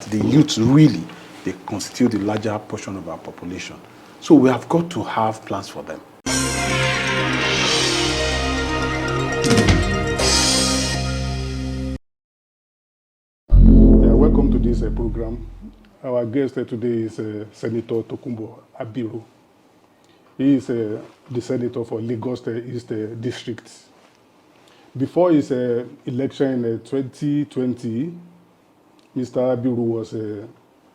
The youth really, they constitute the larger portion of our population. So we have got to have plans for them. Welcome to this program. Our guest today is Senator Tokunbo Abiru. He is the senator for Lagos East District. Before his election in 2020, Mr. Abiru was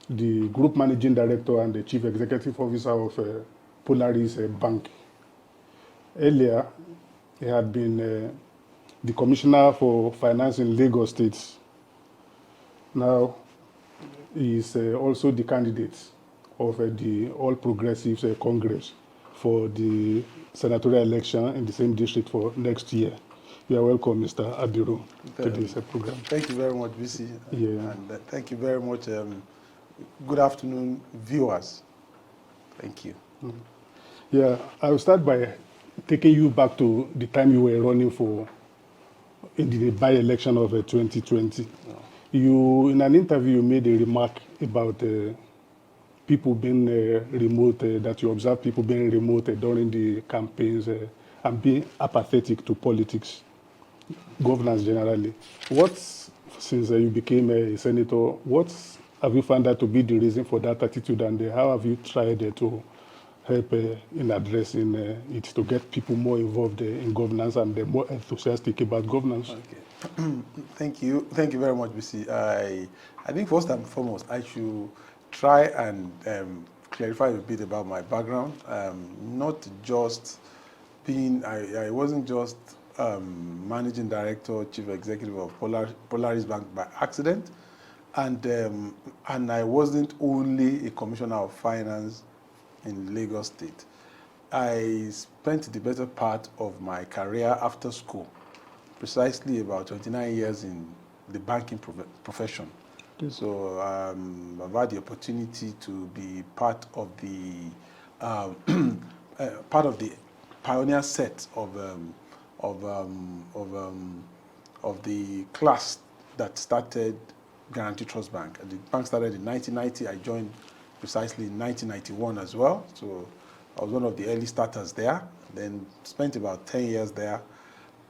the group managing director and the chief executive officer of Polaris Bank. Earlier, he had been the commissioner for finance in Lagos State. Now, he is also the candidate of the All Progressives Congress for the senatorial election in the same district for next year. You are welcome, Mr. Abiru, to this program. Thank you very much, Bisi. Yeah. And thank you very much. Good afternoon, viewers. Thank you. Yeah, I will start by taking you back to the time you were running for in the by-election of 2020. Oh. You, in an interview, you made a remark about people being remote, that you observe people being remote during the campaigns and being apathetic to politics, governance generally. Since you became a senator, what have you found out to be the reason for that attitude, and how have you tried to help in addressing it to get people more involved in governance and more enthusiastic about governance? Okay. Thank you very much, Bisi. I think first and foremost, I should try and clarify a bit about my background. Not just being, I wasn't just managing director, chief executive of Polaris Bank by accident, and I wasn't only a commissioner of finance in Lagos State. I spent the better part of my career after school, precisely about 29 years in the banking profession. So I've had the opportunity to be part of the pioneer set of the class that started Guarantee Trust Bank. The bank started in 1990. I joined precisely in 1991 as well. So I was one of the early starters there. Then spent about 10 years there,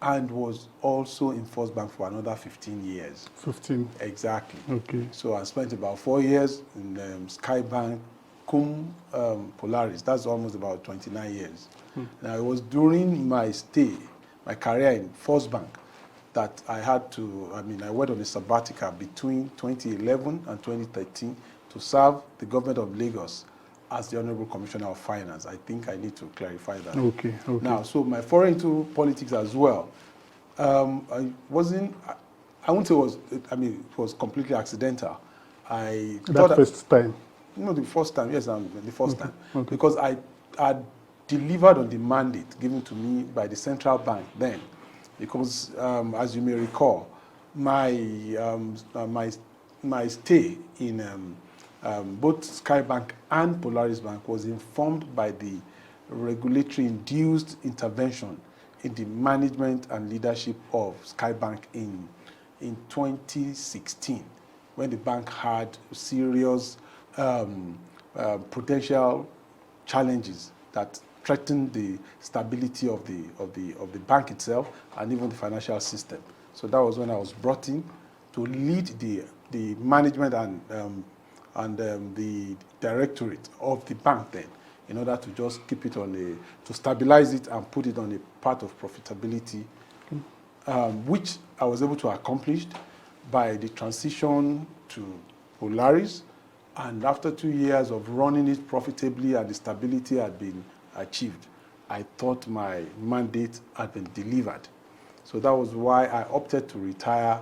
and was also in First Bank for another 15 years. 15? Exactly. Okay. So I spent about 4 years in Sky Bank, Polaris. That's almost about 29 years. Now, it was during my stay, my career in First Bank, that I went on a sabbatical between 2011 and 2013 to serve the government of Lagos as the Honorable Commissioner of Finance. I think I need to clarify that. Okay. Now, so my foray into politics as well, I wouldn't say it was completely accidental. First time? No, the first time, yes, the first time. Okay. Because I delivered on the mandate given to me by the central bank then. Because, as you may recall, my stay in both Sky Bank and Polaris Bank was informed by the regulatory-induced intervention in the management and leadership of Sky Bank in 2016, when the bank had serious potential challenges that threatened the stability of the bank itself and even the financial system. So that was when I was brought in to lead the management and the directorate of the bank then, in order to just keep it to stabilize it and put it on a path of profitability, which I was able to accomplish by the transition to Polaris. And after 2 years of running it profitably and the stability had been achieved, I thought my mandate had been delivered. So that was why I opted to retire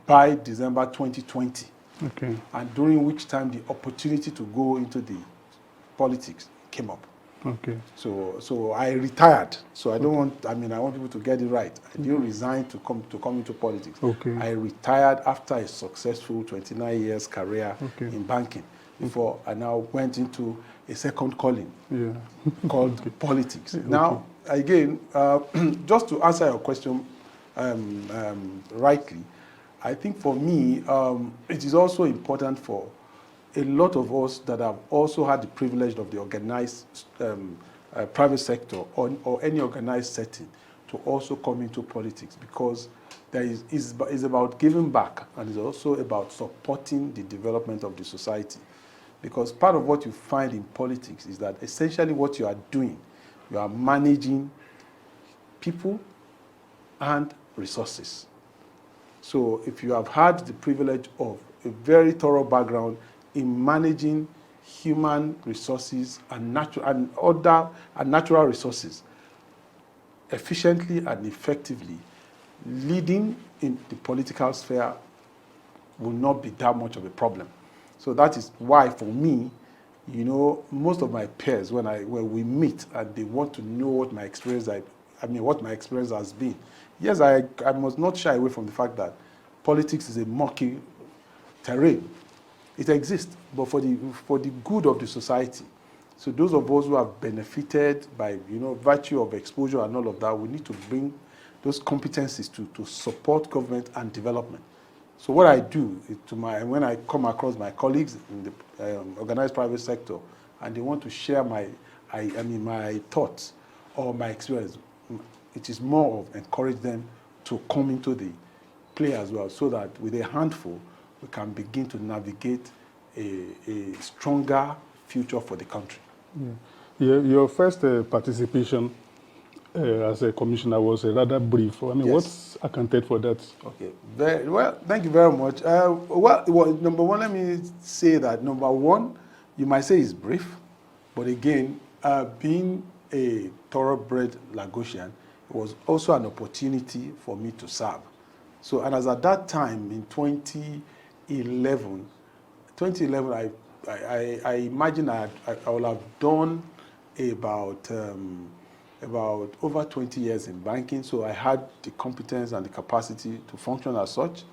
by December 2020. Okay. And during which time the opportunity to go into the politics came up. Okay. So I retired. So I don't want, I want people to get it right. I didn't resign to come into politics. Okay. I retired after a successful 29 years career in banking before I now went into a second calling called politics. Now, again, just to answer your question rightly, I think for me, it is also important for a lot of us that have also had the privilege of the organized private sector or any organized setting to also come into politics, because there is about giving back, and it's also about supporting the development of the society. Because part of what you find in politics is that essentially what you are doing, you are managing people and resources. So if you have had the privilege of a very thorough background in managing human resources and natural resources efficiently and effectively, leading in the political sphere will not be that much of a problem. So that is why, for me, you know, most of my peers, when we meet and they want to know what my experience, what my experience has been. Yes, I must not shy away from the fact that politics is a murky terrain. It exists, but for the good of the society. So those of us who have benefited by, virtue of exposure and all of that, we need to bring those competencies to support government and development. So what I do is when I come across my colleagues in the organized private sector and they want to share my thoughts or my experience, it is more of encourage them to come into the play as well, so that with a handful, we can begin to navigate a stronger future for the country. Yeah. Your first participation as a commissioner was rather brief. Yes. What's accounted for that? Okay, very well. Thank you very much. Well, number one, let me say that number one, you might say is brief, but again, being a thoroughbred Lagosian, it was also an opportunity for me to serve. So, and as at that time in 2011, I imagine I would have done about over 20 years in banking, so I had the competence and the capacity to function as such.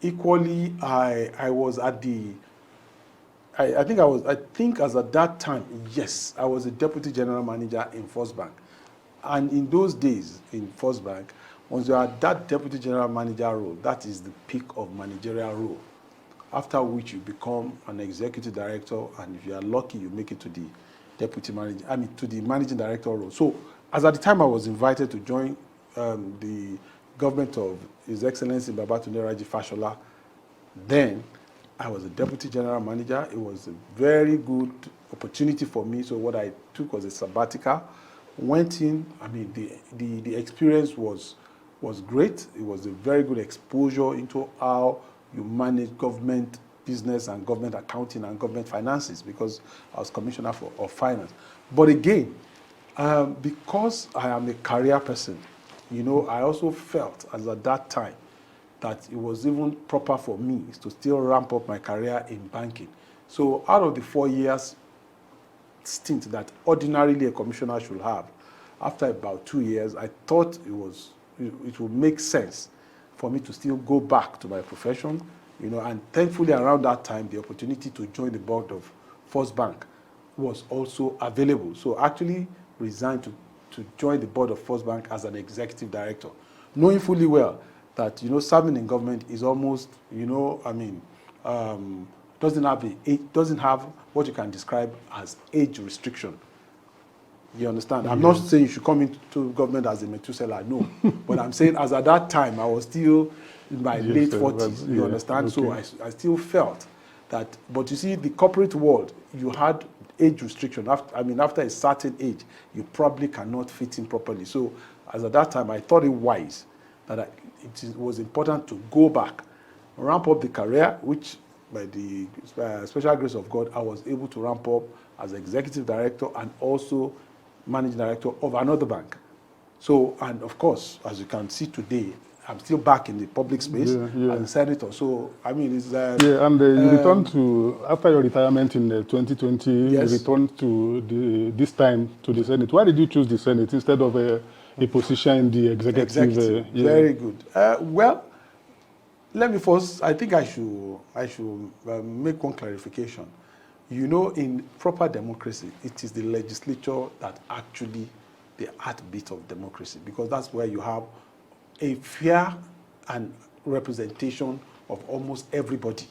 Equally, I was at the, I think as at that time, yes, I was a deputy general manager in First Bank. And in those days in First Bank, once you are at that deputy general manager role, that is the peak of managerial role. After which you become an executive director, and if you are lucky, you make it to the deputy manager, to the managing director role. So, as at the time I was invited to join the government of His Excellency Babatunde Raji Fashola, then I was a deputy general manager. It was a very good opportunity for me. So what I took was a sabbatical, went in. The experience was great. It was a very good exposure into how you manage government business and government accounting and government finances, because I was commissioner of finance. But again, because I am a career person, I also felt as at that time that it was even proper for me to still ramp up my career in banking. So out of the 4 years stint that ordinarily a commissioner should have, after about 2 years, I thought it would make sense for me to still go back to my profession, and thankfully around that time, the opportunity to join the board of First Bank was also available. So I actually resigned to join the board of First Bank as an executive director, knowing fully well that, serving in government is almost, doesn't have what you can describe as age restriction. You understand? I'm not saying you should come into government as a Methuselah, no. But I'm saying as at that time, I was still in my late 40s, you understand? Okay. So I still felt that, but you see, the corporate world, you had age restriction. After a certain age, you probably cannot fit in properly. So as at that time, I thought it wise that it was important to go back, ramp up the career, which by the special grace of God, I was able to ramp up as executive director and also managing director of another bank. So, and of course, as you can see today, I'm still back in the public space as a senator. So, it's... and you returned to, after your retirement in 2020, yes. You returned to this time to the Senate. Why did you choose the Senate instead of a position in the executive? Very good. Well, let me first, I think I should make one clarification. In proper democracy, it is the legislature that actually the heartbeat of democracy, because that's where you have a fair and representation of almost everybody.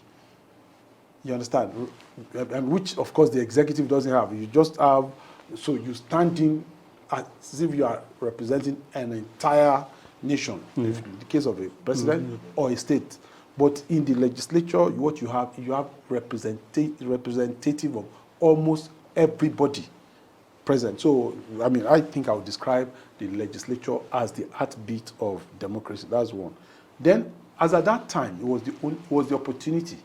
You understand? And which, of course, the executive doesn't have. You just have, so you stand in as if you are representing an entire nation, if in the case of a president or a state. But in the legislature, what you have representative of almost everybody present. So, I mean, I think I would describe the legislature as the heartbeat of democracy. That's one. Then, as at that time, it was the opportunity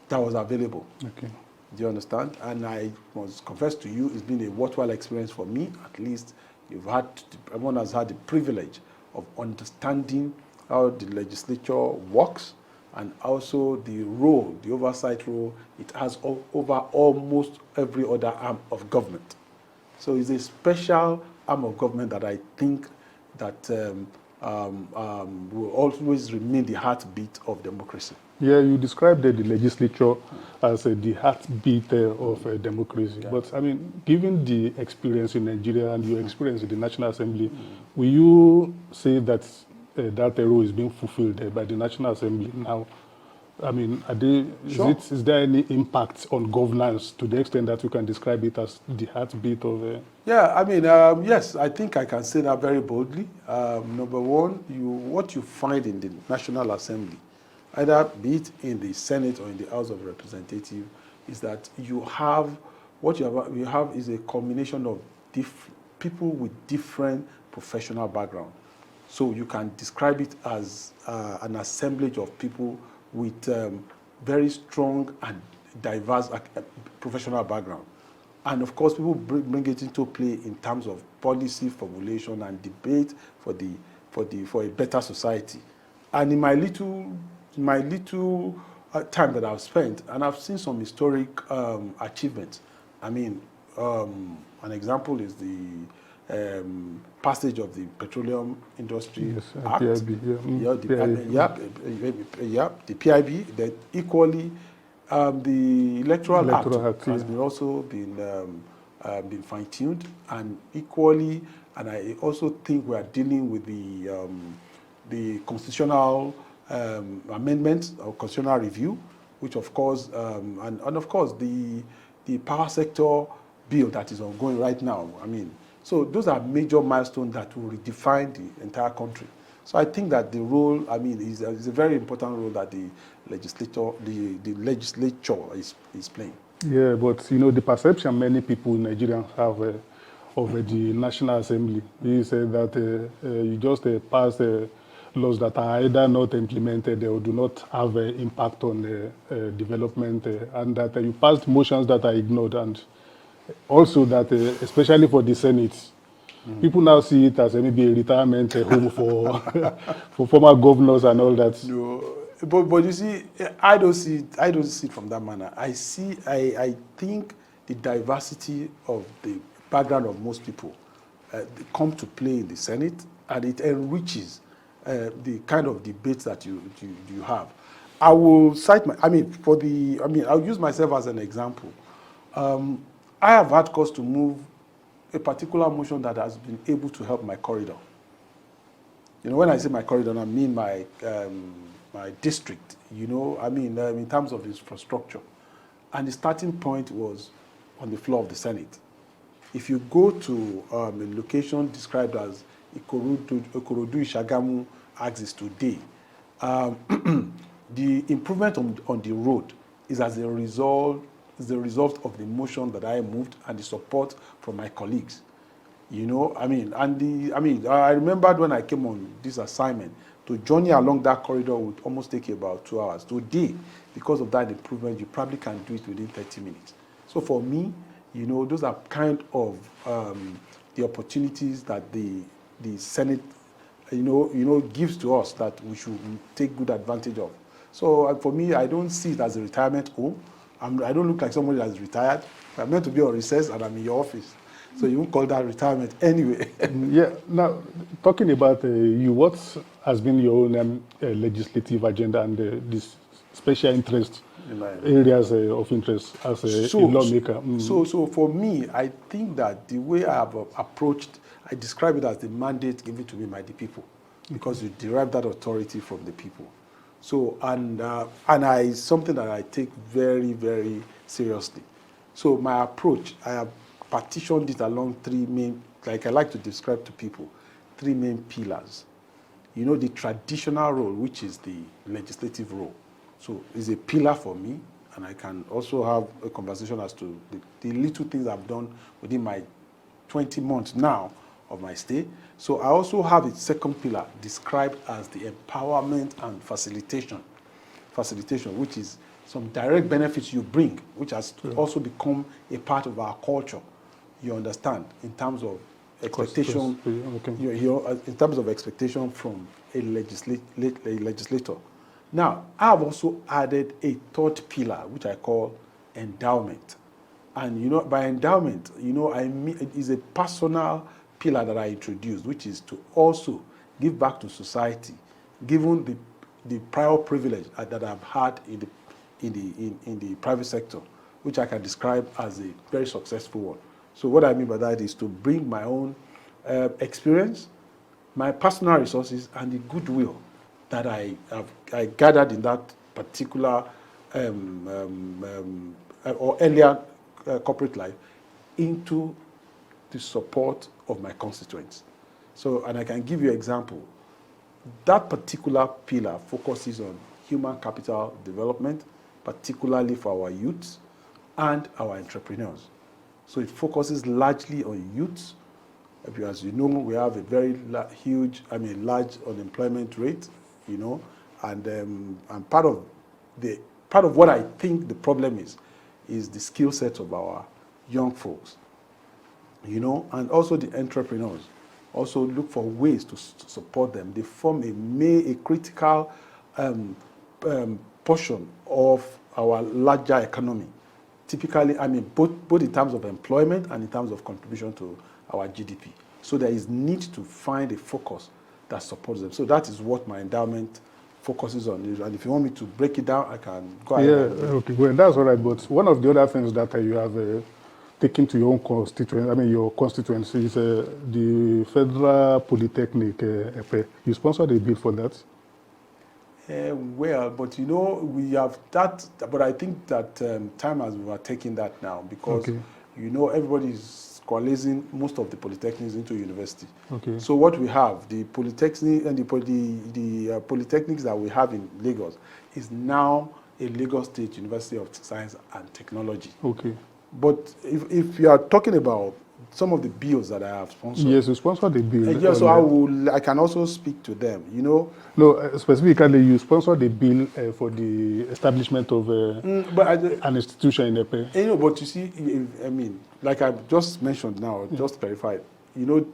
that was available. Okay. Do you understand? And I must confess to you, it's been a worthwhile experience for me. At least everyone has had the privilege of understanding how the legislature works, and also the role, the oversight role it has over almost every other arm of government. So it's a special arm of government that I think that will always remain the heartbeat of democracy. Yeah, you described the legislature as the heartbeat of democracy. Yeah. But I mean, given the experience in Nigeria and your experience in the National Assembly, will you say that that role is being fulfilled by the National Assembly now? I mean, Sure. is there any impact on governance to the extent that you can describe it as the heartbeat of? Yeah, I mean, yes, I think I can say that very boldly. Number one, what you find in the National Assembly, either be it in the Senate or in the House of Representatives, is that you have is a combination of people with different professional background. So you can describe it as an assemblage of people with very strong and diverse professional background. And of course, people bring it into play in terms of policy formulation and debate for a better society. And in my little time that I've spent, and I've seen some historic achievements. I mean, an example is the passage of the Petroleum Industry Act. PIB, the PIB. That equally, the Electoral Act has also been fine-tuned, and equally, and I also think we are dealing with the constitutional amendments or constitutional review, which of course, and of course the power sector bill that is ongoing right now. I mean, so those are major milestones that will redefine the entire country. So I think that the role, I mean, is a very important role that the legislature is playing. Yeah, but you know, the perception many people in Nigeria have of the National Assembly is that you just pass laws that are either not implemented or do not have an impact on development, and that you passed motions that are ignored, and also that, especially for the Senate, people now see it as maybe a retirement home for former governors and all that. No, but you see, I don't see it from that manner. I think the diversity of the background of most people come to play in the Senate, and it enriches the kind of debates that you have. I will cite I'll use myself as an example. I have had cause to move a particular motion that has been able to help my corridor. You know, when I say my corridor, I mean my district. You know, I mean in terms of infrastructure, and the starting point was on the floor of the Senate. If you go to a location described as Ikorodu-Ishagamu axis today, the improvement on the road is as a result of the motion that I moved and the support from my colleagues. You know, I remembered when I came on this assignment, to journey along that corridor would almost take about 2 hours. Today, because of that improvement, you probably can do it within 30 minutes. So for me, you know, those are kind of the opportunities that the Senate, you know, gives to us that we should take good advantage of. So for me, I don't see it as a retirement home. I don't look like somebody that's retired. I'm meant to be on recess and I'm in your office. So you won't call that retirement anyway. Yeah. Now, talking about you, what has been your own legislative agenda and this special interest areas of interest as a lawmaker? So for me, I think that the way I have approached, I describe it as the mandate given to me by the people. because you derive that authority from the people. So, and something that I take very, very seriously. So my approach, I have partitioned it along three main, like I like to describe to people, three main pillars. You know, the traditional role, which is the legislative role. So it's a pillar for me, and I can also have a conversation as to the little things I've done within my 20 months now of my stay. So I also have a second pillar described as the empowerment and facilitation, which is some direct benefits you bring, which has also become a part of our culture. You understand, in terms of expectation, in terms of expectation from a legislator. Now, I have also added a third pillar, which I call endowment. And you know, by endowment, you know, I mean it is a personal pillar that I introduced, which is to also give back to society, given the prior privilege that I've had in the private sector, which I can describe as a very successful one. So what I mean by that is to bring my own experience, my personal resources, and the goodwill that I gathered in that particular or earlier corporate life into the support of my constituents. So, and I can give you an example. That particular pillar focuses on human capital development, particularly for our youths and our entrepreneurs. So it focuses largely on youths. As you know, we have a very large unemployment rate, you know, and part of what I think the problem is the skill set of our young folks, you know, and also the entrepreneurs. Also look for ways to support them. They form a critical portion of our larger economy. Typically, I mean, both in terms of employment and in terms of contribution to our GDP. So there is need to find a focus that supports them. So that is what my endowment focuses on. And if you want me to break it down, I can go ahead. Yeah, okay, well, that's all right. But one of the other things that you have taken to your own constituency, I mean, your constituency is the Federal Polytechnic, Epe. You sponsored a bill for that? Well, but you know, we have that, but I think that time has overtaken that now because, you know, everybody is coalescing most of the polytechnics into university. Okay. So what we have, the polytechnic and the polytechnics that we have in Lagos is now a Lagos State University of Science and Technology. Okay. But if you are talking about some of the bills that I have sponsored. Yes, you sponsored the bill. Yes, so I can also speak to them, you know. No, specifically, you sponsored the bill for the establishment of an institution in Epe. You know, but you see, I mean, like I just mentioned now, just clarified, you know,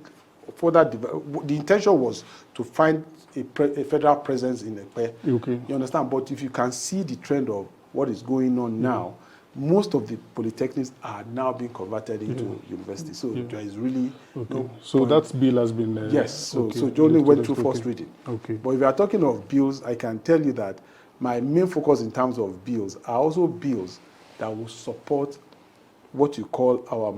for that, the intention was to find a federal presence in Epe. Okay. You understand? But if you can see the trend of what is going on now, most of the polytechnics are now being converted into universities. So there is really no so point. That bill has been... yes, so it only went through first reading. Okay. But if you are talking of bills, I can tell you that my main focus in terms of bills are also bills that will support what you call our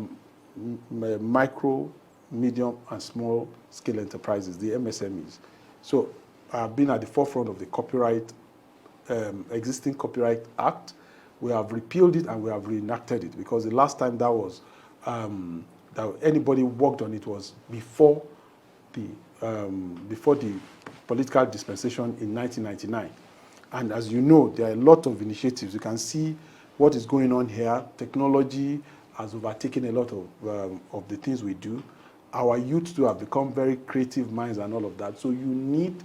micro, medium, and small scale enterprises, the MSMEs. So I've been at the forefront of the existing Copyright Act. We have repealed it and we have reenacted it because the last time that was that anybody worked on it was before the political dispensation in 1999. And as you know, there are a lot of initiatives. You can see what is going on here. Technology has overtaken a lot of the things we do. Our youth too have become very creative minds and all of that. So you need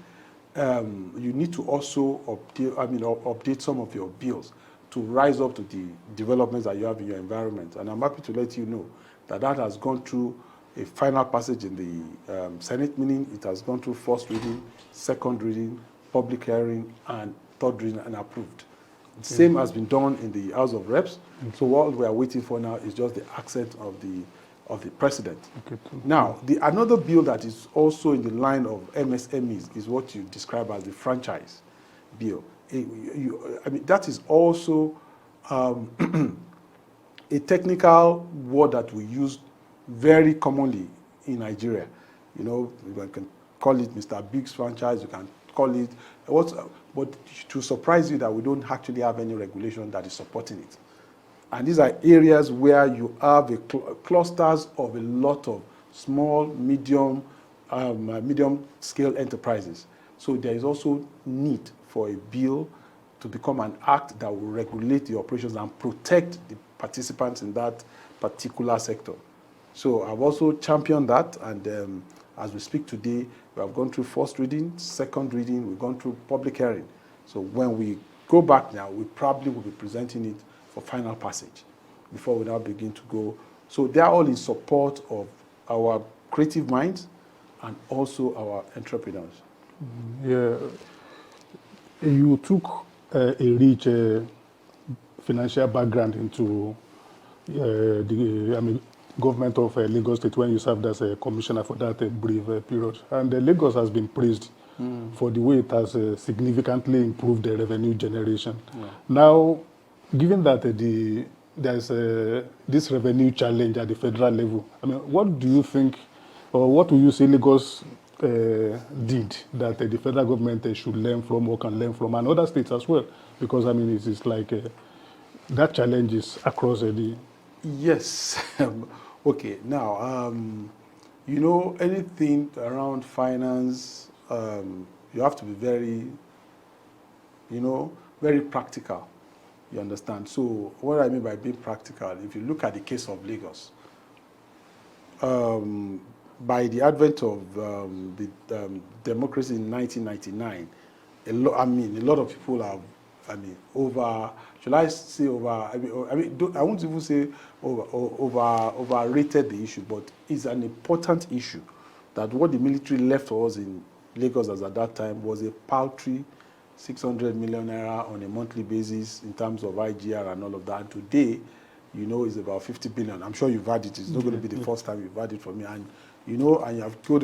to also update some of your bills to rise up to the developments that you have in your environment. And I'm happy to let you know that that has gone through a final passage in the Senate, meaning it has gone through first reading, second reading, public hearing, and third reading, and approved. The same has been done in the House of Reps. So what we are waiting for now is just the accent of the president. Now, another bill that is also in the line of MSMEs is what you describe as the franchise bill. I mean, that is also a technical word that we use very commonly in Nigeria. You know, we can call it Mr. Big's franchise, you can call it what, but to surprise you that we don't actually have any regulation that is supporting it. And these are areas where you have clusters of a lot of small, medium scale enterprises. So there is also need for a bill to become an act that will regulate the operations and protect the participants in that particular sector. So I've also championed that, and as we speak today, we have gone through first reading, second reading, we've gone through public hearing. So when we go back now, we probably will be presenting it for final passage before we now begin to go. So they are all in support of our creative minds and also our entrepreneurs. Yeah, you took a rich financial background into the government of Lagos State when you served as a commissioner for that brief period. And Lagos has been praised for the way it has significantly improved the revenue generation. Yeah. Now, given that there's this revenue challenge at the federal level, I mean, what do you think, or what do you say Lagos did that the federal government should learn from or can learn from, and other states as well? Because, I mean, it's like that challenge is across the... Yes. Okay, now, you know, anything around finance, you have to be very, you know, very practical. You understand? So what I mean by being practical, if you look at the case of Lagos, by the advent of the democracy in 1999, a lot of people have, should I say I won't even say overrated the issue, but it's an important issue that what the military left for us in Lagos as at that time was a paltry 600 million naira on a monthly basis in terms of IGR and all of that. And today, you know, it's about 50 billion. I'm sure you've had it. It's not going to be the first time you've had it from me. And, you know, and you have to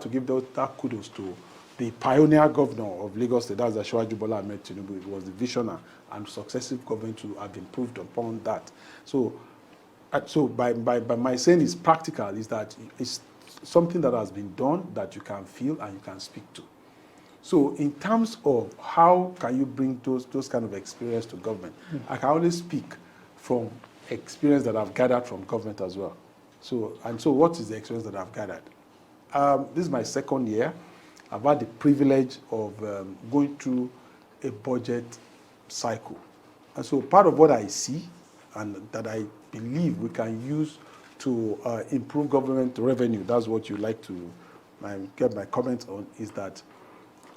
give that kudos to the pioneer governor of Lagos State, that's Asiwaju Bola Ahmed Tinubu. It was the visionary, and successive government to have improved upon that. So by my saying it's practical, is that it's something that has been done that you can feel and you can speak to. So in terms of how can you bring those kind of experience to government, I can only speak from experience that I've gathered from government as well. So what is the experience that I've gathered? This is my second year. I've had the privilege of going through a budget cycle. And so part of what I see and that I believe we can use to improve government revenue, that's what you like to get my comments on, is that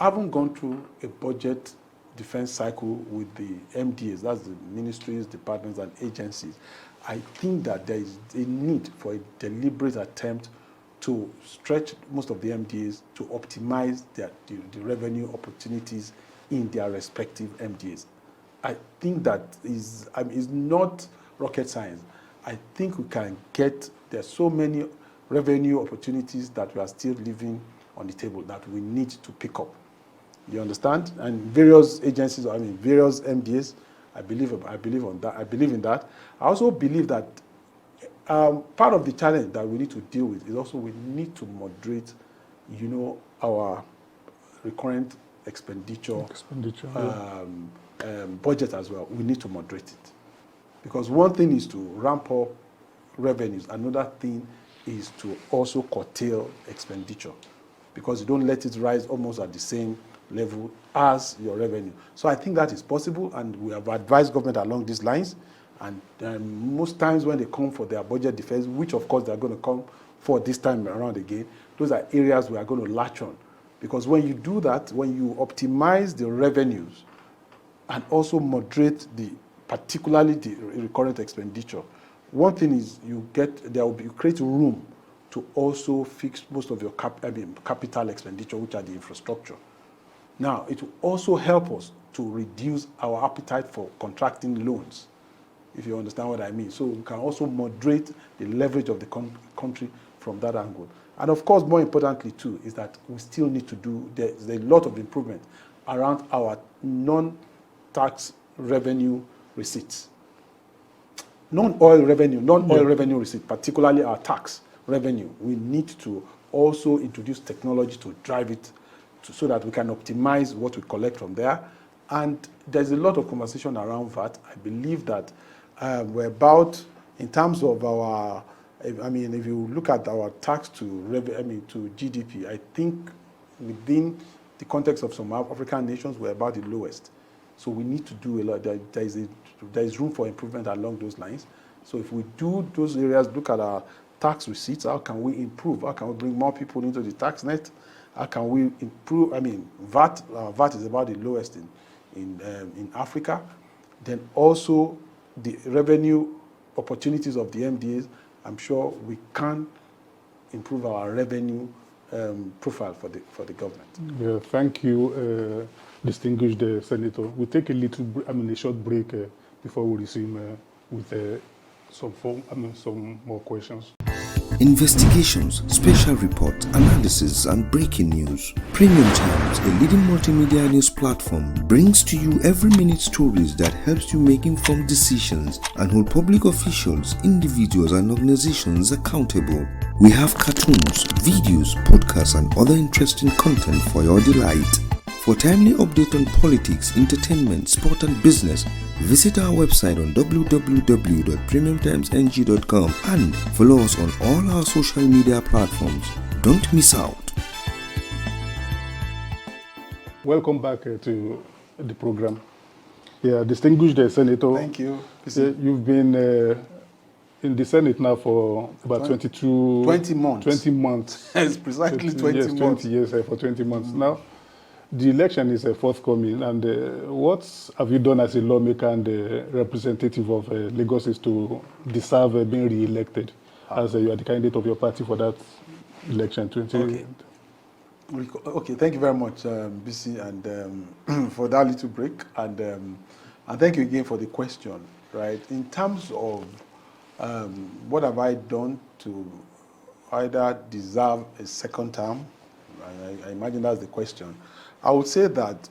I haven't gone through a budget defense cycle with the MDAs, that's the ministries, departments, and agencies. I think that there is a need for a deliberate attempt to stretch most of the MDAs to optimize the revenue opportunities in their respective MDAs. I think that is not rocket science. I think we can there's so many revenue opportunities that we are still leaving on the table that we need to pick up. You understand? And various agencies, various MDAs, I believe in that. I also believe that part of the challenge that we need to deal with is also we need to moderate, you know, our recurrent expenditure budget as well. We need to moderate it. Because one thing is to ramp up revenues. Another thing is to also curtail expenditure, because you don't let it rise almost at the same level as your revenue. So I think that is possible, and we have advised government along these lines. And most times when they come for their budget defense, which of course they're going to come for this time around again, those are areas we are going to latch on. Because when you do that, when you optimize the revenues and also moderate particularly the recurrent expenditure, one thing is you create room to also fix most of your capital expenditure, which are the infrastructure. Now, it will also help us to reduce our appetite for contracting loans, if you understand what I mean. So we can also moderate the leverage of the country from that angle. And of course, more importantly too, is that we still need to there's a lot of improvement around our non-tax revenue receipts. Non-oil revenue receipt, particularly our tax revenue. We need to also introduce technology to drive it so that we can optimize what we collect from there. And there's a lot of conversation around VAT. I believe that we're about, in terms of our, I mean, if you look at our tax to GDP, I think within the context of some African nations, we're about the lowest. So we need to do a lot. There is room for improvement along those lines. So if we do those areas, look at our tax receipts, how can we improve? How can we bring more people into the tax net? How can we improve? I mean, VAT is about the lowest in Africa. Then also the revenue opportunities of the MDAs, I'm sure we can improve our revenue profile for the government. Yeah, thank you, distinguished Senator. We'll take a short break before we resume with some more questions. Investigations, special reports, analysis, and breaking news. Premium Times, a leading multimedia news platform, brings to you every minute stories that helps you make informed decisions and hold public officials, individuals, and organizations accountable. We have cartoons, videos, podcasts, and other interesting content for your delight. For timely update on politics, entertainment, sport, and business, visit our website on www.premiumtimesng.com and follow us on all our social media platforms. Don't miss out. Welcome back to the program. Yeah, distinguished Senator. Thank you. You've been in the Senate now for about 20 months. 20 months. It's precisely 20 yes, months. 20 years for 20 months. Now, the election is forthcoming, and what have you done as a lawmaker and representative of Lagos is to deserve being re-elected as you are the candidate of your party for that election? Okay, thank you very much, Bisi, and for that little break, and thank you again for the question. Right, in terms of what have I done to either deserve a second term, I imagine that's the question. I would say that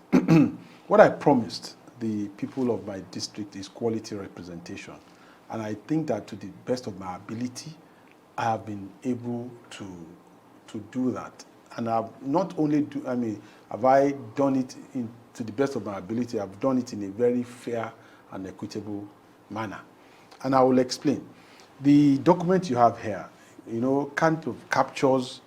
what I promised the people of my district is quality representation. And I think that to the best of my ability, I have been able to do that. And I've not only have I done it to the best of my ability, I've done it in a very fair and equitable manner. And I will explain. The document you have here, kind of captures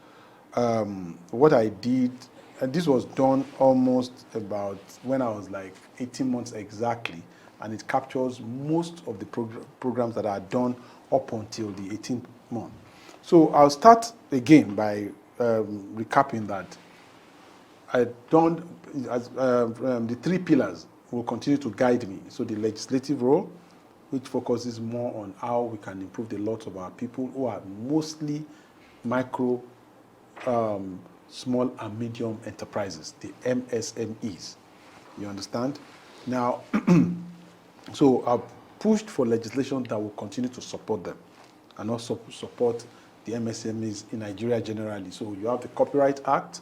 what I did. And this was done almost about when I was like 18 months exactly, and it captures most of the programs that are done up until the 18th month. So I'll start again by recapping that I done the three pillars will continue to guide me. So the legislative role, which focuses more on how we can improve the lot of our people who are mostly micro, small and medium enterprises, the MSMEs. You understand? Now, so I've pushed for legislation that will continue to support them and also support the MSMEs in Nigeria generally. So you have the Copyright Act,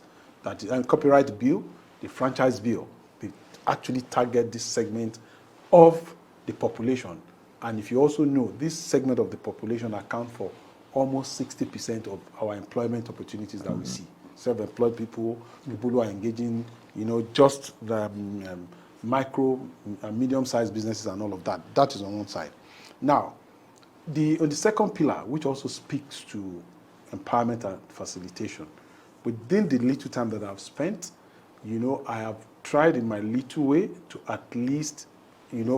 Copyright Bill, the Franchise Bill. They actually target this segment of the population. And if you also know, this segment of the population account for almost 60% of our employment opportunities that we see. Self-employed people who are engaging, just the micro and medium-sized businesses and all of that. That is on one side. Now, on the second pillar, which also speaks to empowerment and facilitation, within the little time that I've spent, I have tried in my little way to at least,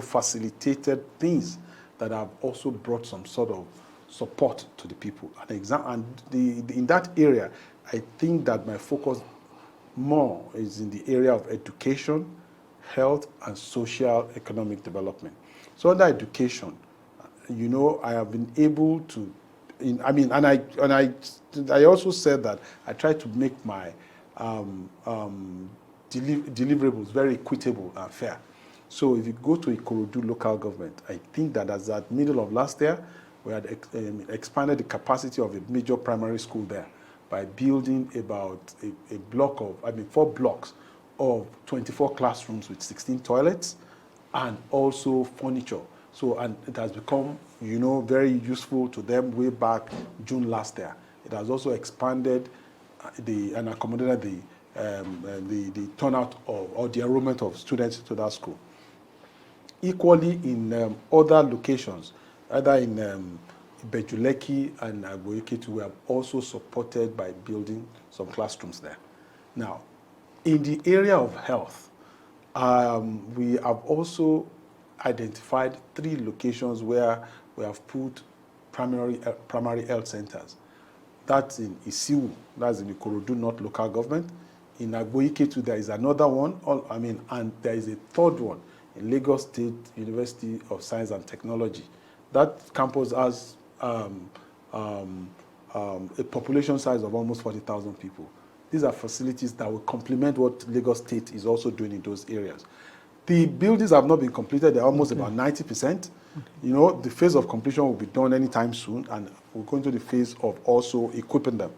facilitated things that have also brought some sort of support to the people. In that area, I think that my focus more is in the area of education, health, and social economic development. So under education, I have been able to, I also said that I try to make my deliverables very equitable and fair. So if you go to Ikorodu local government, I think that as at middle of last year, we had expanded the capacity of a major primary school there by building about a block of, 4 blocks of 24 classrooms with 16 toilets and also furniture. So, and it has become, very useful to them way back June last year. It has also expanded and accommodated the turnout or the enrollment of students to that school. Equally in other locations, either in Bejuleki and Agboiketu, we have also supported by building some classrooms there. Now, in the area of health, we have also identified 3 locations where we have put primary health centers. That's in Isiwu, that's in the Ikorodu North local government. In Agboiketu, there is another one, and there is a third one in Lagos State University of Science and Technology. That campus has a population size of almost 40,000 people. These are facilities that will complement what Lagos State is also doing in those areas. The buildings have not been completed. They're almost about 90%. You know, the phase of completion will be done anytime soon, and we're going to the phase of also equipping them.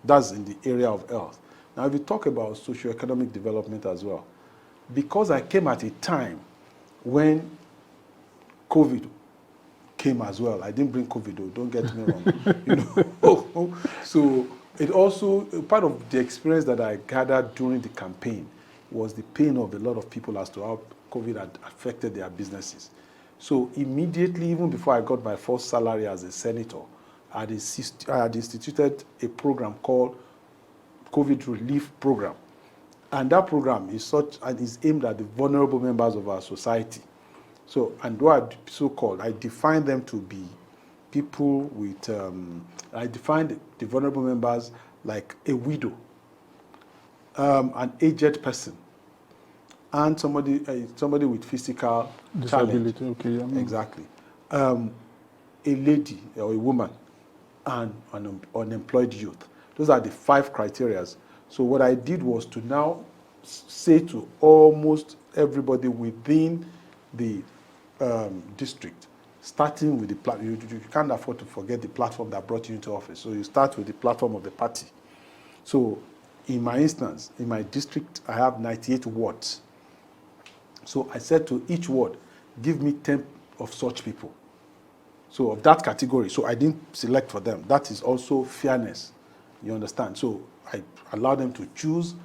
That's in the area of health. Now, if you talk about socioeconomic development as well, because I came at a time when COVID came as well. I didn't bring COVID, though, don't get me wrong. You know, so it also, part of the experience that I gathered during the campaign was the pain of a lot of people as to how COVID had affected their businesses. So immediately, even before I got my first salary as a senator, I had instituted a program called COVID Relief Program. And that program is such and is aimed at the vulnerable members of our society. So, and what so-called, I define them to be people with, I defined the vulnerable members like a widow, an aged person, and somebody with physical disability. challenge. Okay, yeah. Exactly. A lady or a woman, and an unemployed youth. Those are the 5 criteria. So what I did was to now say to almost everybody within the district, starting with the platform. You can't afford to forget the platform that brought you into office. So you start with the platform of the party. So in my instance, in my district, I have 98 wards. So I said to each ward, give me 10 of such people. So of that category. So I didn't select for them. That is also fairness. You understand? So I allowed them to choose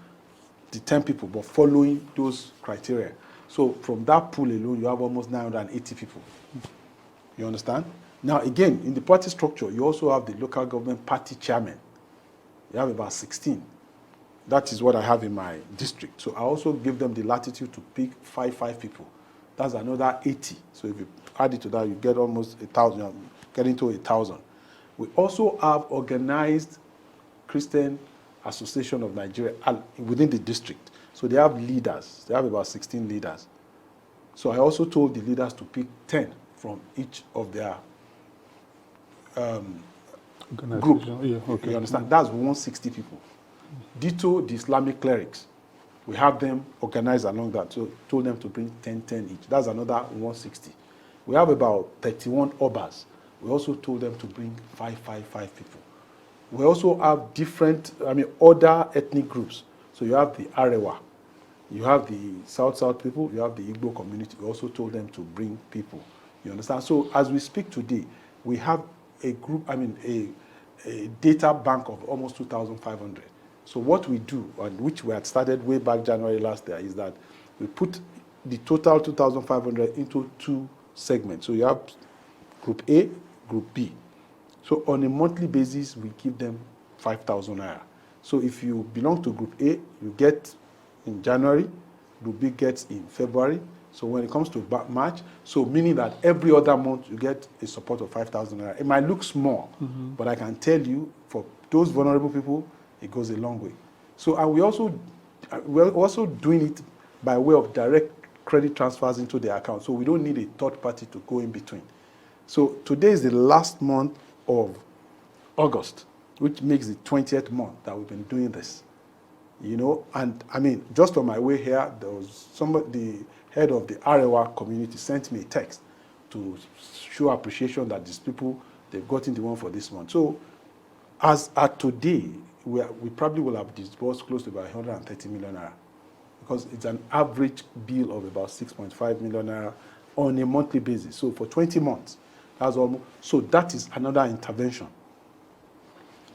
the 10 people, but following those criteria. So from that pool alone, you have almost 980 people. You understand? Now, again, in the party structure, you also have the local government party chairman. You have about 16. That is what I have in my district. So I also give them the latitude to pick 5 people. That's another 80. So if you add it to that, you get almost 1,000, getting to 1,000. We also have organized Christian Association of Nigeria within the district. So they have leaders. They have about 16 leaders. So I also told the leaders to pick 10 from each of their group. Yeah, okay. You understand? That's 160 people. Ditto the Islamic clerics. We have them organized along that. So told them to bring 10 each. That's another 160. We have about 31 obas. We also told them to bring 5 people. We also have different, other ethnic groups. So you have the Arewa, you have the South people, you have the Igbo community. We also told them to bring people. You understand? So as we speak today, we have a group, a data bank of almost 2,500. So what we do, and which we had started way back January last year, is that we put the total 2,500 into 2 segments. So you have Group A, Group B. So on a monthly basis, we give them 5,000 naira. So if you belong to Group A, you get in January, Group B gets in February. So when it comes to March, so meaning that every other month you get a support of 5,000 naira. It might look small, but I can tell you, for those vulnerable people, it goes a long way. So, and we're also doing it by way of direct credit transfers into their account. So we don't need a third party to go in between. So today is the last month of August, which makes the 20th month that we've been doing this. You know, and just on my way here, there was the head of the Arewa community sent me a text to show appreciation that these people, they've gotten the one for this month. So as at today, we probably will have disbursed close to about 130 million naira, because it's an average bill of about 6.5 million naira on a monthly basis. So for 20 months, that's almost, so that is another intervention.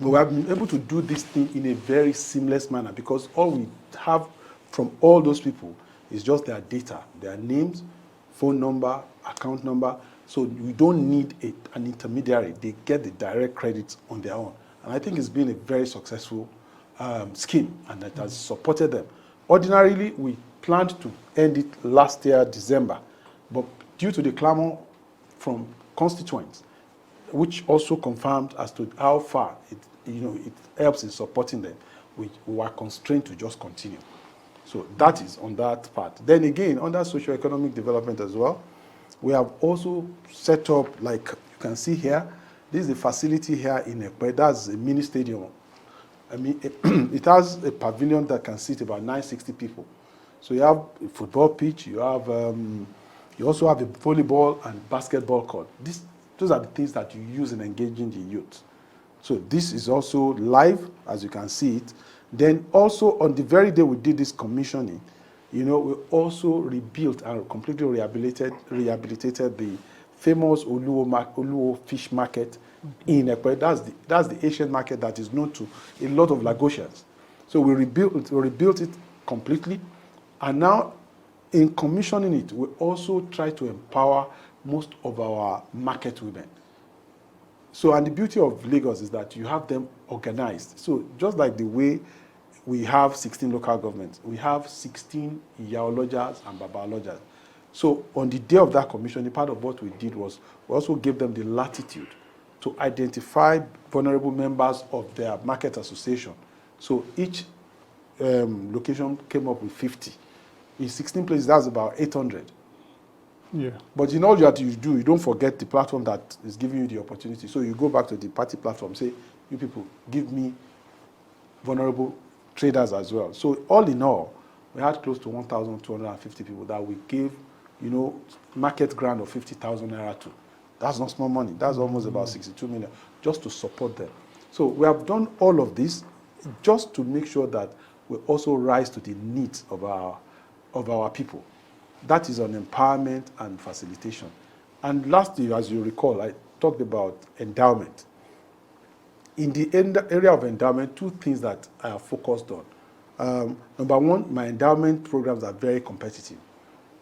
But we have been able to do this thing in a very seamless manner because all we have from all those people is just their data, their names, phone number, account number. So we don't need an intermediary. They get the direct credits on their own. And I think it's been a very successful scheme, and that has supported them. Ordinarily, we planned to end it last year, December, but due to the clamor from constituents, which also confirmed as to how far it helps in supporting them, we were constrained to just continue. So that is on that part. Then again, under socio-economic development as well, we have also set up, like you can see here, this is a facility here in Ekpe. That's a mini stadium. I mean, it has a pavilion that can seat about 960 people. So you have a football pitch, you also have a volleyball and basketball court. Those are the things that you use in engaging the youth. So this is also live, as you can see it. Then also on the very day we did this commissioning, we also rebuilt and completely rehabilitated the famous Oluwo fish market in Ekpe. That's the Asian market that is known to a lot of Lagosians. So we rebuilt it completely, and now in commissioning it, we also try to empower most of our market women. So, and the beauty of Lagos is that you have them organized. So just like the way we have 16 local governments, we have 16 Yaolojas and Babalojas. So on the day of that commissioning, part of what we did was we also gave them the latitude to identify vulnerable members of their market association. So each location came up with 50. In 16 places, that's about 800. Yeah. But in all that you do, you don't forget the platform that is giving you the opportunity. So you go back to the party platform, say, you people, give me vulnerable traders as well. So all in all, we had close to 1,250 people that we gave, market grant of 50,000 naira to. That's not small money. That's almost about 62 million, just to support them. So we have done all of this just to make sure that we also rise to the needs of our people. That is on empowerment and facilitation. And lastly, as you recall, I talked about endowment. In the area of endowment, two things that I have focused on. Number one, my endowment programs are very competitive.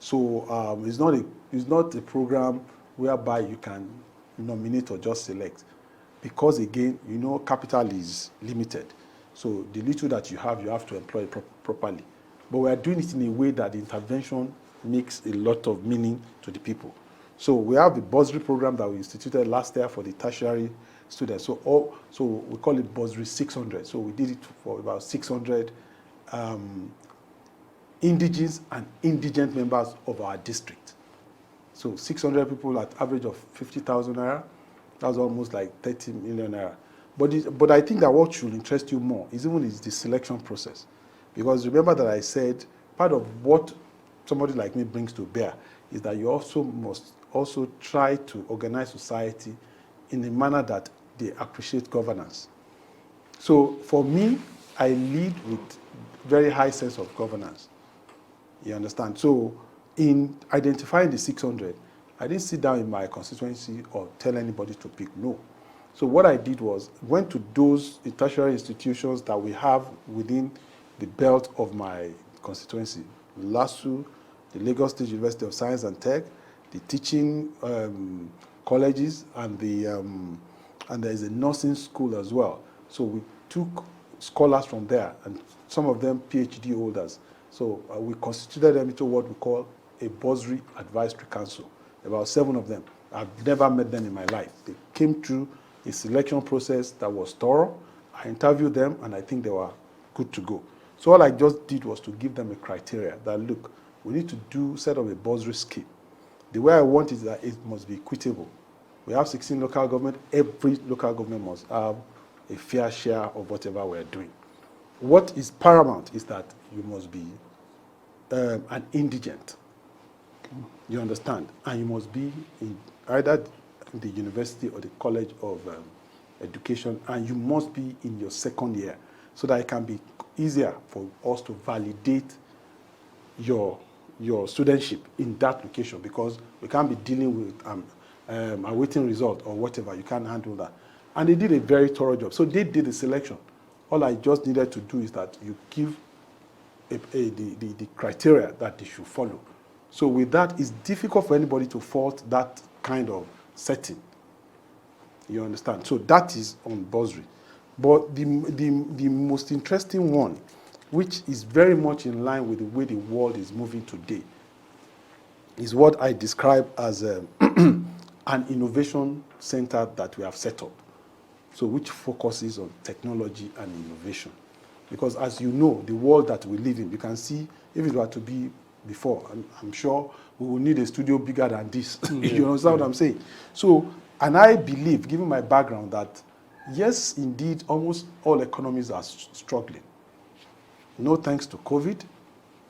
So it's not a program whereby you can nominate or just select. Because again, capital is limited. So the little that you have to employ properly. But we are doing it in a way that the intervention makes a lot of meaning to the people. So we have the bursary program that we instituted last year for the tertiary students. So we call it bursary 600. So we did it for about 600 indigenous and indigent members of our district. So 600 people at average of 50,000 naira. That's almost like 30 million naira. But I think that what should interest you more is the selection process. Because remember that I said part of what somebody like me brings to bear is that you also must also try to organize society in a manner that they appreciate governance. So for me, I lead with very high sense of governance. You understand? So in identifying the 600, I didn't sit down in my constituency or tell anybody to pick no. So what I did was went to those tertiary institutions that we have within the belt of my constituency. LASU, the Lagos State University of Science and Tech, the teaching colleges, and there is a nursing school as well. So we took scholars from there, and some of them PhD holders. So we constituted them into what we call a bursary advisory council. About 7 of them. I've never met them in my life. They came through a selection process that was thorough. I interviewed them, and I think they were good to go. So all I just did was to give them a criteria that, look, we need to set up a bursary scheme. The way I want is that it must be equitable. We have 16 local government. Every local government must have a fair share of whatever we're doing. What is paramount is that you must be an indigent. You understand? And you must be in either the university or the college of education, and you must be in your second year so that it can be easier for us to validate your studentship in that location, because we can't be dealing with awaiting result or whatever. You can't handle that. And they did a very thorough job. So they did the selection. All I just needed to do is that you give the criteria that they should follow. So with that, it's difficult for anybody to fault that kind of setting. You understand? So that is on bursary. But the most interesting one, which is very much in line with the way the world is moving today, is what I describe as an innovation center that we have set up. So which focuses on technology and innovation. Because as you know, the world that we live in, you can see, if it were to be before, I'm sure we will need a studio bigger than this. You understand what I'm saying? So, and I believe, given my background, that yes, indeed, almost all economies are struggling. No thanks to COVID.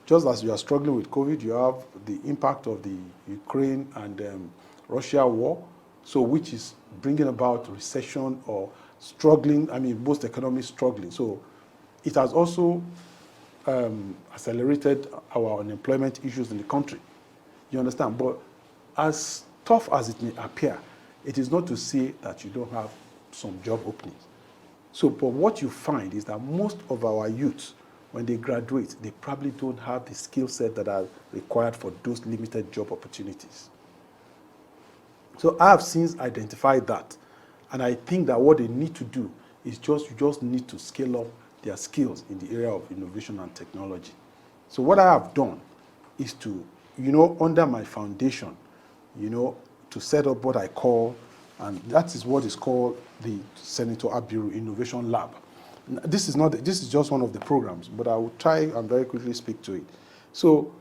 Just as you are struggling with COVID, you have the impact of the Ukraine and Russia war, so which is bringing about recession or struggling. I mean, most economies struggling. So it has also accelerated our unemployment issues in the country. You understand? But as tough as it may appear, it is not to say that you don't have some job openings. So, but what you find is that most of our youth, when they graduate, they probably don't have the skill set that are required for those limited job opportunities. So I have since identified that, and I think that what they need to do is you just need to scale up their skills in the area of innovation and technology. So what I have done is to, under my foundation, to set up what I call, and that is what is called the Senator Abiru Innovation Lab. This is just one of the programs, but I will try and very quickly speak to it. So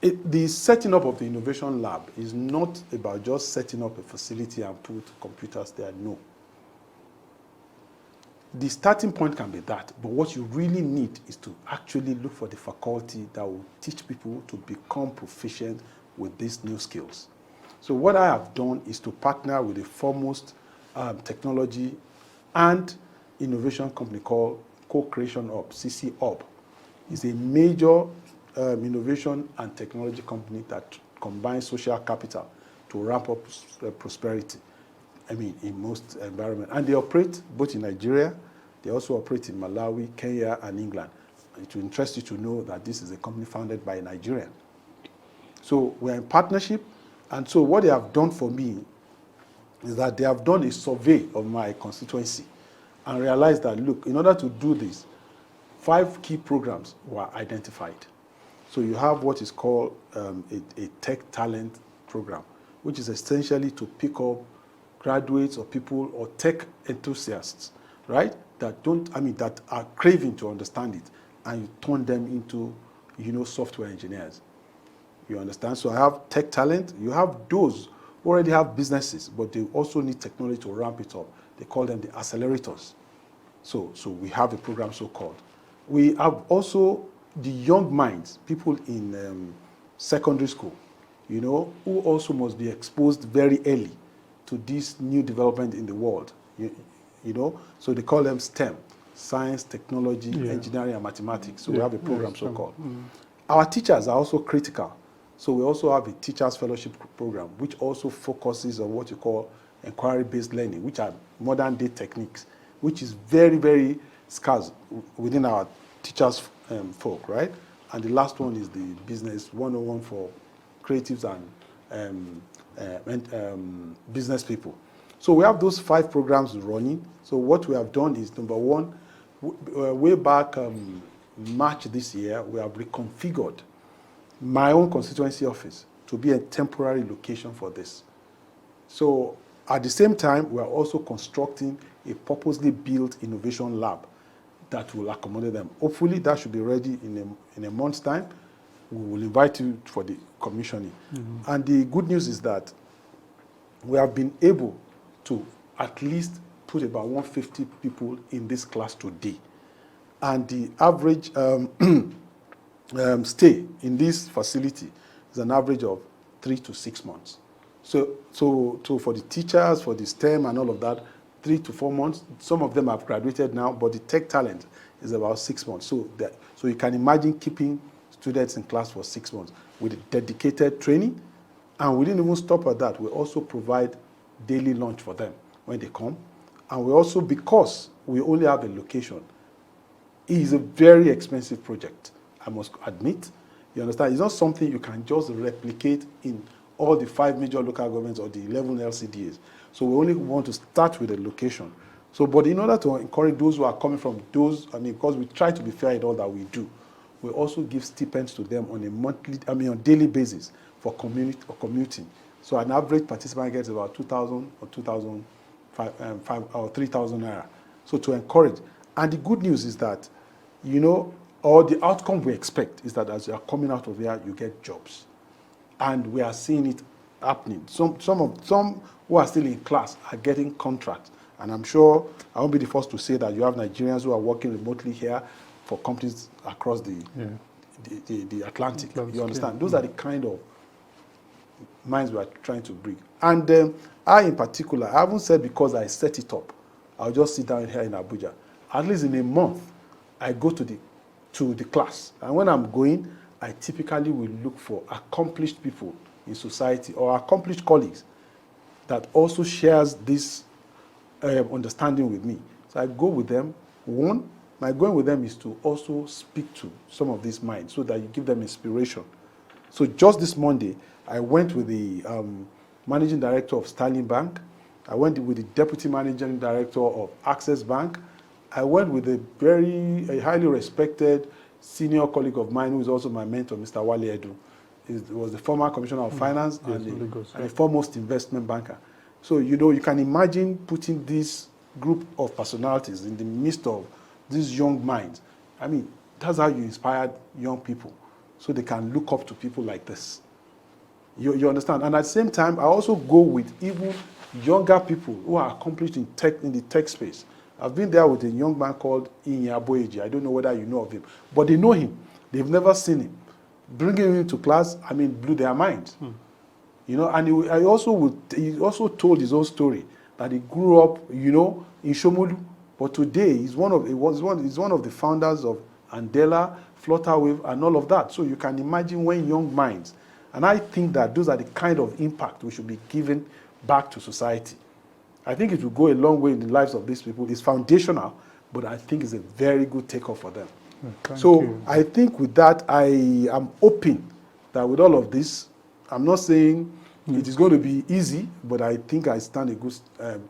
the setting up of the Innovation Lab is not about just setting up a facility and put computers there, no. The starting point can be that, but what you really need is to actually look for the faculty that will teach people to become proficient with these new skills. So what I have done is to partner with a foremost technology and innovation company called Co-Creation Hub, CC Hub. It's a major innovation and technology company that combines social capital to ramp up prosperity. I mean, in most environments. And they operate both in Nigeria, they also operate in Malawi, Kenya, and England. It will interest you to know that this is a company founded by a Nigerian. So we're in partnership, and so what they have done for me is that they have done a survey of my constituency and realized that, look, in order to do this, 5 key programs were identified. So you have what is called a tech talent program, which is essentially to pick up graduates or people or tech enthusiasts, right? That are craving to understand it, and you turn them into, software engineers. You understand? So I have tech talent. You have those who already have businesses, but they also need technology to ramp it up. They call them the accelerators. So we have a program so-called. We have also the young minds, people in secondary school, who also must be exposed very early to this new development in the world. So they call them STEM, science, technology, engineering, and mathematics. So we have a program so-called. Our teachers are also critical. So we also have a teachers fellowship program, which also focuses on what you call inquiry-based learning, which are modern day techniques, which is very, very scarce within our teachers folk, right? And the last one is the business 101 for creatives and business people. So we have those 5 programs running. So what we have done is, number one, way back March this year, we have reconfigured my own constituency office to be a temporary location for this. So at the same time, we are also constructing a purposely built innovation lab that will accommodate them. Hopefully that should be ready in a month's time. We will invite you for the commissioning. And the good news is that we have been able to at least put about 150 people in this class today. And the average stay in this facility is an average of 3 to 6 months. So for the teachers, for the STEM and all of that, 3 to 4 months. Some of them have graduated now, but the tech talent is about 6 months. So you can imagine keeping students in class for 6 months with dedicated training. And we didn't even stop at that. We also provide daily lunch for them when they come. And we also, because we only have a location, it is a very expensive project, I must admit. You understand? It's not something you can just replicate in all the 5 major local governments or the 11 LCDAs. So we only want to start with a location. So, but in order to encourage those who are coming from those, because we try to be fair in all that we do, we also give stipends to them on a monthly, on daily basis for commuting. So an average participant gets about 2,000 or 2,005 or 3,000 naira. So to encourage. And the good news is that, or the outcome we expect is that as you are coming out of here, you get jobs. And we are seeing it happening. Some who are still in class are getting contracts. And I'm sure I won't be the first to say that you have Nigerians who are working remotely here for companies across the Atlantic. You understand? Those are the kind of minds we are trying to bring. And I, in particular, I haven't said because I set it up. I'll just sit down here in Abuja. At least in a month, I go to the class. And when I'm going, I typically will look for accomplished people in society or accomplished colleagues that also shares this understanding with me. So I go with them. One, my going with them is to also speak to some of these minds so that you give them inspiration. So just this Monday, I went with the managing director of Sterling Bank. I went with the deputy managing director of Access Bank. I went with a highly respected senior colleague of mine who is also my mentor, Mr. Wale Edu. He was the former commissioner of finance and a foremost investment banker. So, you can imagine putting this group of personalities in the midst of these young minds. I mean, that's how you inspire young people, so they can look up to people like this. You understand? And at the same time, I also go with even younger people who are accomplished in the tech space. I've been there with a young man called Iroanusi. I don't know whether you know of him, but they know him. They've never seen him. Bringing him to class, blew their minds. And he also told his own story that he grew up, in Shomolu, but today he's one of the founders of Andela, Flutterwave, and all of that. So you can imagine when young minds, and I think that those are the kind of impact we should be giving back to society. I think it will go a long way in the lives of these people. It's foundational, but I think it's a very good takeoff for them. Thank you. I think with that, I am hoping that with all of this, I'm not saying it is going to be easy, but I think I stand a good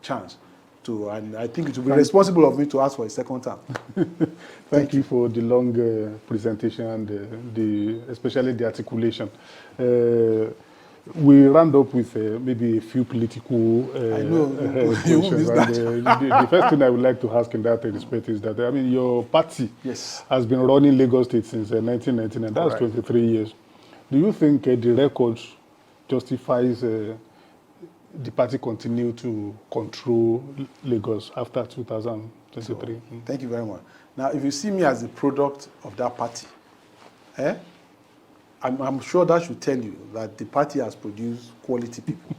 chance to, and I think it will be responsible of me to ask for a second term. Thank you for the long presentation and especially the articulation. We round up with maybe a few political questions. The first thing I would like to ask in that respect is that, your party has been running Lagos State since 1999. That's 23 years. Do you think the record justifies the party continue to control Lagos after 2023? So, thank you very much. Now, if you see me as a product of that party, I'm sure that should tell you that the party has produced quality people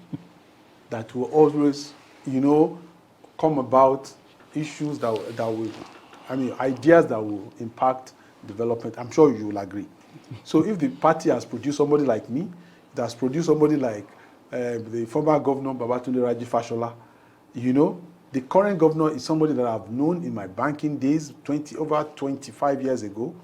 that will always, come about issues that will, ideas that will impact development. I'm sure you will agree. So if the party has produced somebody like me, it has produced somebody like the former governor, Babatunde Raji Fashola, the current governor is somebody that I've known in my banking days over 25 years ago.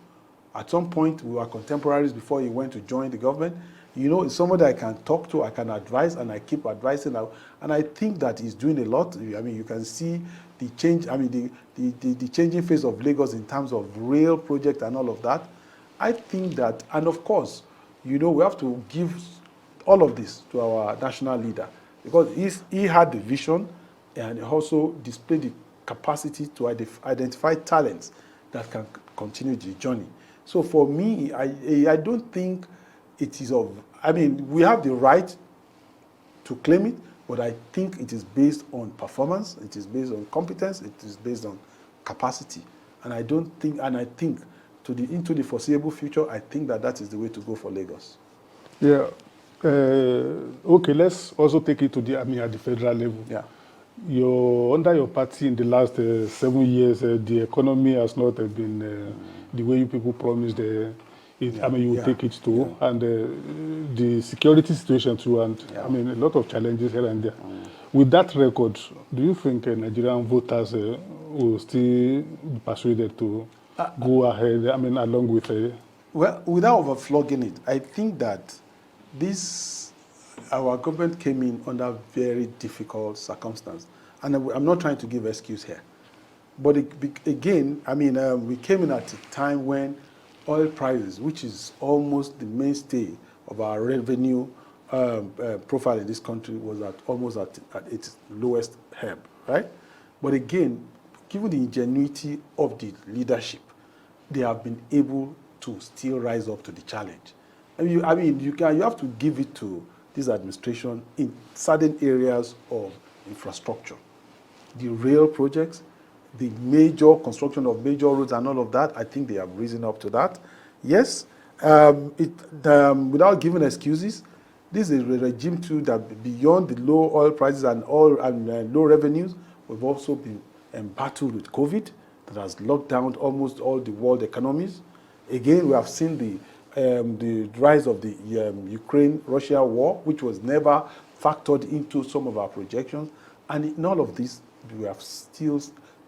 At some point, we were contemporaries before he went to join the government. It's somebody I can talk to, I can advise, and I keep advising. And I think that he's doing a lot. You can see the change, the changing face of Lagos in terms of rail project and all of that. I think that, and of course, we have to give all of this to our national leader, because he had the vision and he also displayed the capacity to identify talents that can continue the journey. So for me, I don't think it is we have the right to claim it, but I think it is based on performance, it is based on competence, it is based on capacity. And I think into the foreseeable future, I think that is the way to go for Lagos. Yeah. Okay, let's also take it to at the federal level. Yeah. Under your party in the last 7 years, the economy has not been the way you people promised you will take it to, and the security situation too, and a lot of challenges here and there. With that record, do you think Nigerian voters will still be persuaded to go ahead, along with Well, without overflogging it, I think that our government came in under very difficult circumstances. And I'm not trying to give excuse here. But again, we came in at a time when oil prices, which is almost the mainstay of our revenue profile in this country, was almost at its lowest ebb, right? But again, given the ingenuity of the leadership, they have been able to still rise up to the challenge. You have to give it to this administration in certain areas of infrastructure. The rail projects, the major construction of major roads and all of that, I think they have risen up to that. Yes, without giving excuses, this is a regime too that beyond the low oil prices and low revenues, we've also been battled with COVID that has locked down almost all the world economies. Again, we have seen the rise of the Ukraine-Russia war, which was never factored into some of our projections. And in all of this, we have still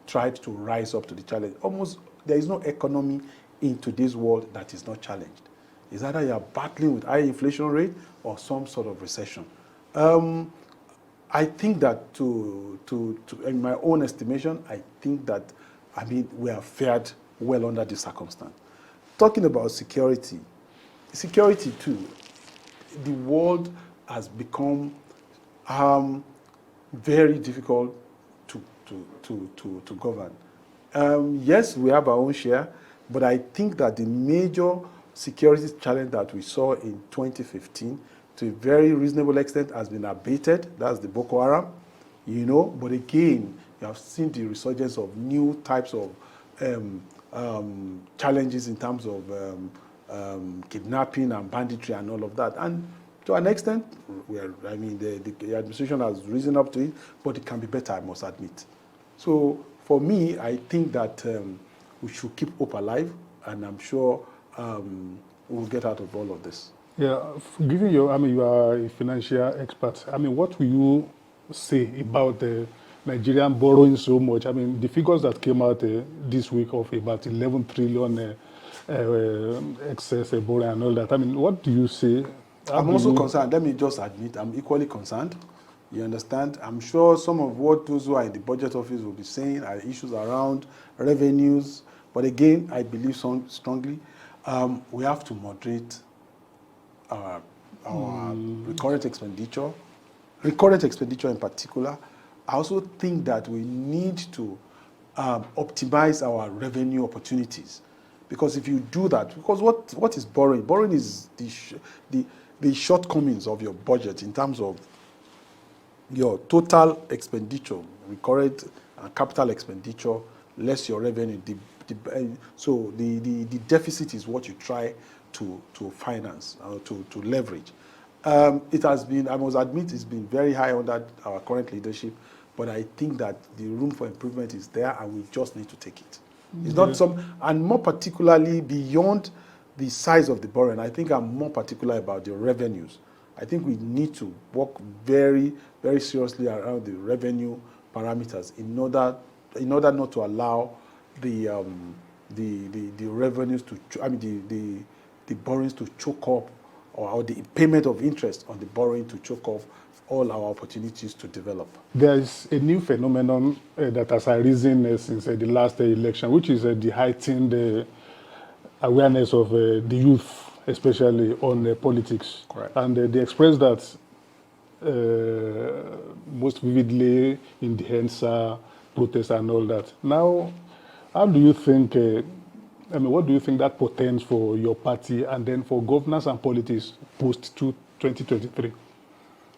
tried to rise up to the challenge. Almost, there is no economy in today's world that is not challenged. It's either you are battling with high inflation rate or some sort of recession. I think that in my own estimation, I think that, we have fared well under this circumstance. Talking about security too, the world has become very difficult to govern. Yes, we have our own share, but I think that the major security challenge that we saw in 2015 to a very reasonable extent has been abated. That's the Boko Haram, but again, you have seen the resurgence of new types of challenges in terms of kidnapping and banditry and all of that. And to an extent, the administration has risen up to it, but it can be better, I must admit. So for me, I think that we should keep hope alive, and I'm sure we'll get out of all of this. Yeah, given you are a financial expert. What will you say about the Nigerian borrowing so much? The figures that came out this week of about 11 trillion excess borrowing and all that. What do you say? I'm also concerned. Let me just admit, I'm equally concerned. You understand? I'm sure some of what those who are in the budget office will be saying are issues around revenues. But again, I believe strongly we have to moderate our recurrent expenditure in particular. I also think that we need to optimize our revenue opportunities. Because if you do that, because what is borrowing? Borrowing is the shortcomings of your budget in terms of your total expenditure, recurrent capital expenditure, less your revenue. So the deficit is what you try to finance, to leverage. It has been, I must admit, it's been very high under our current leadership, but I think that the room for improvement is there, and we just need to take it. It's not and more particularly beyond the size of the borrowing, I think I'm more particular about the revenues. I think we need to work very, very seriously around the revenue parameters in order not to allow the revenues to, the borrowings to choke up, or the payment of interest on the borrowing to choke off all our opportunities to develop. There is a new phenomenon that has arisen since the last election, which is the heightened awareness of the youth, especially on politics. Correct. And they express that most vividly in the Hensa protests and all that. Now, how do you think, what do you think that portends for your party and then for governance and politics post-2023?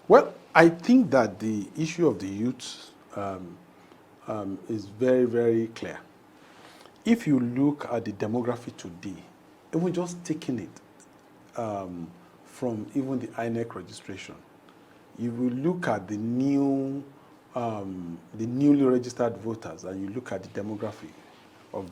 Well, I think that the issue of the youth is very, very clear. If you look at the demography today, even just taking it from even the INEC registration, you will look at the newly registered voters, and you look at the demography of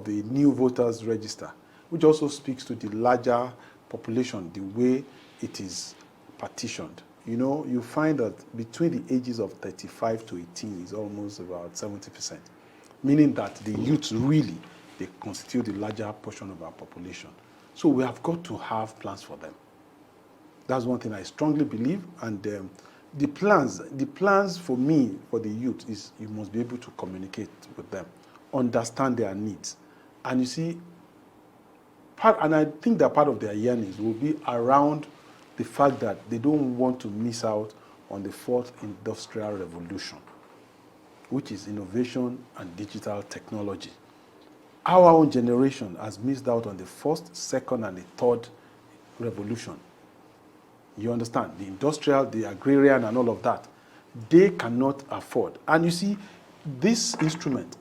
the new voters register, which also speaks to the larger population, the way it is partitioned. You know, you find that between the ages of 35 to 18 is almost about 70%, meaning that the youth really, they constitute the larger portion of our population. So we have got to have plans for them. That's one thing I strongly believe. And the plans for me, for the youth, is you must be able to communicate with them, understand their needs. And you see, and I think that part of their yearnings will be around the fact that they don't want to miss out on the fourth industrial revolution, which is innovation and digital technology. Our own generation has missed out on the first, second, and the third revolution. You understand? The industrial, the agrarian, and all of that. They cannot afford. And you see, this instrument,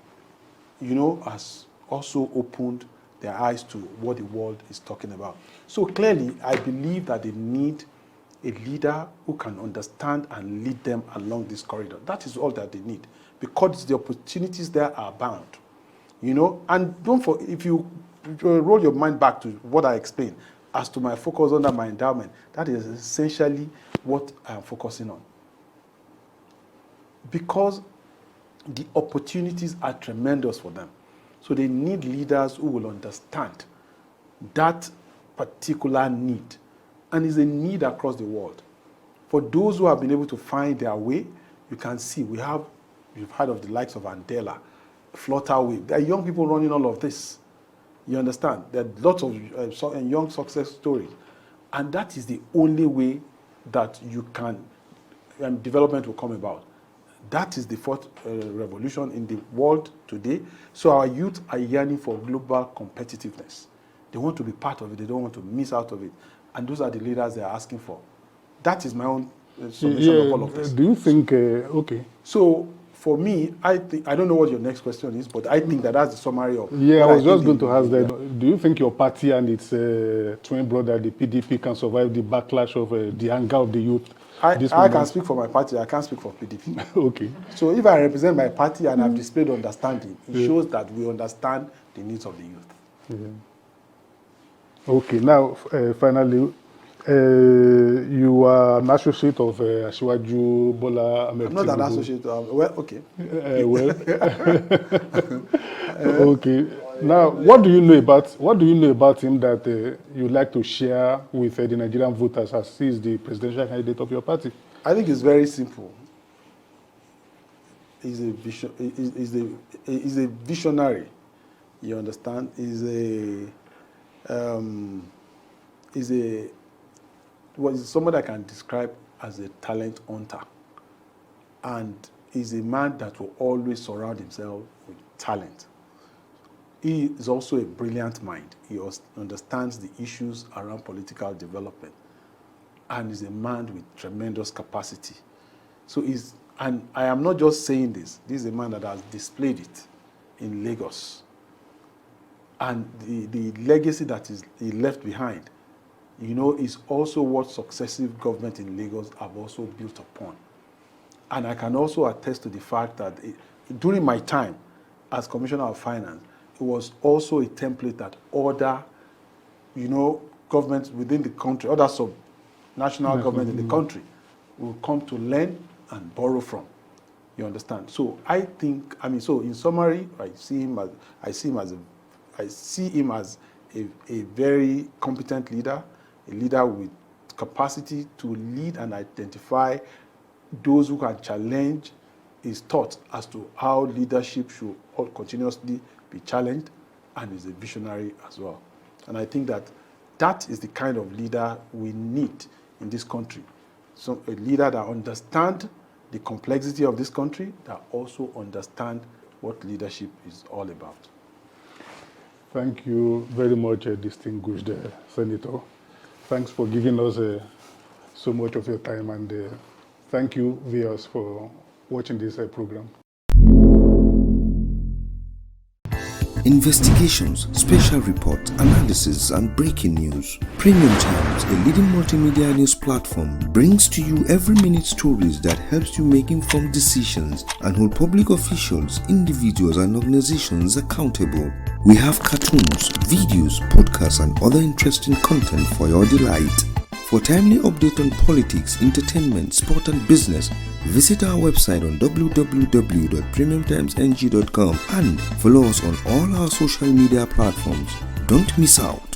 you know, has also opened their eyes to what the world is talking about. So clearly, I believe that they need a leader who can understand and lead them along this corridor. That is all that they need, because the opportunities there are bound. You know, and if you roll your mind back to what I explained as to my focus under my endowment, that is essentially what I am focusing on. Because the opportunities are tremendous for them. So they need leaders who will understand that particular need. And it's a need across the world. For those who have been able to find their way, you can see you've heard of the likes of Andela, Flutterwave. There are young people running all of this. You understand? There are lots of young success stories. And that is the only way that you can, development will come about. That is the fourth revolution in the world today. So our youth are yearning for global competitiveness. They want to be part of it. They don't want to miss out of it. And those are the leaders they are asking for. That is my own summation of all of this. Do you think, okay. So for me, I don't know what your next question is, but I think that's the summary of. Yeah, I was just going to ask that. Do you think your party and its twin brother, the PDP, can survive the backlash of the anger of the youth? I can speak for my party. I can't speak for PDP. Okay. So if I represent my party and I've displayed understanding, it shows that we understand the needs of the youth. Yeah. Okay. Now, finally, you are an associate of Asiwaju Bola Ahmed I'm not an associate. Well, okay. Okay. Now, what do you know about him that you'd like to share with the Nigerian voters as he is the presidential candidate of your party? I think it's very simple. He's a visionary. You understand? He's somebody I can describe as a talent hunter. And he's a man that will always surround himself with talent. He is also a brilliant mind. He understands the issues around political development. And is a man with tremendous capacity. So and I am not just saying this. This is a man that has displayed it in Lagos. And the legacy that he left behind, you know, is also what successive government in Lagos have also built upon. And I can also attest to the fact that during my time as Commissioner of Finance, it was also a template that other, you know, governments within the country, other sub-national government in the country will come to learn and borrow from. You understand? So I think, so in summary, I see him as a very competent leader, a leader with capacity to lead and identify those who can challenge his thoughts as to how leadership should continuously be challenged, and is a visionary as well. And I think that is the kind of leader we need in this country. So a leader that understands the complexity of this country, that also understands what leadership is all about. Thank you very much, distinguished Senator. Thanks for giving us so much of your time, and thank you, viewers, for watching this program. Investigations, special report, analysis, and breaking news. Premium Times, a leading multimedia news platform, brings to you every minute stories that helps you make informed decisions and hold public officials, individuals, and organizations accountable. We have cartoons, videos, podcasts, and other interesting content for your delight. For timely update on politics, entertainment, sport and business, visit our website on www.premiumtimesng.com and follow us on all our social media platforms. Don't miss out.